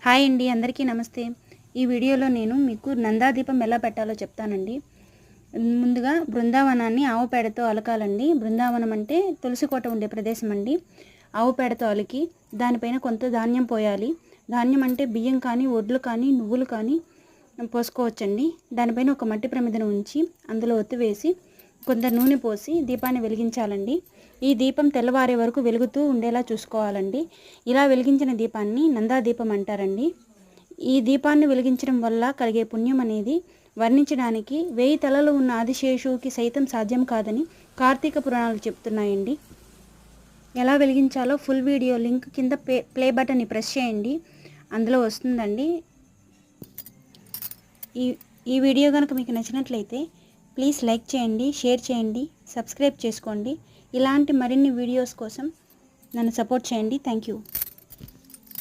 Hi అండి, అందరికీ నమస్తే. ఈ వీడియోలో నేను మీకు నందాదీపం ఎలా పెట్టాలో చెప్తానండి. ముందుగా బృందావనాన్ని ఆవు పేడతో అలకాలండి. బృందావనం అంటే తులసి కోట ఉండే ప్రదేశం అండి. ఆవు పేడతో అలికి దానిపైన కొంత ధాన్యం పోయాలి. ధాన్యం అంటే బియ్యం కానీ, వడ్లు కానీ, నువ్వులు కానీ పోసుకోవచ్చండి. దానిపైన ఒక మట్టి ప్రమిదను ఉంచి అందులో ఒత్తివేసి కొంత నూనె పోసి దీపాన్ని వెలిగించాలండి. ఈ దీపం తెల్లవారే వరకు వెలుగుతూ ఉండేలా చూసుకోవాలండి. ఇలా వెలిగించిన దీపాన్ని నందాదీపం అంటారండి. ఈ దీపాన్ని వెలిగించడం వల్ల కలిగే పుణ్యం అనేది వర్ణించడానికి 1000 తలలు ఉన్న ఆదిశేషువుకి సైతం సాధ్యం కాదని కార్తీక పురాణాలు చెప్తున్నాయండి. ఎలా వెలిగించాలో ఫుల్ వీడియో లింక్ కింద ప్లే బటన్ని ప్రెస్ చేయండి, అందులో వస్తుందండి. ఈ వీడియో కనుక మీకు నచ్చినట్లయితే ప్లీజ్ లైక్ చేయండి, షేర్ చేయండి, సబ్స్క్రైబ్ చేసుకోండి. ఇలాంటి మరిన్ని వీడియోస్ కోసం నన్ను సపోర్ట్ చేయండి. Thank you.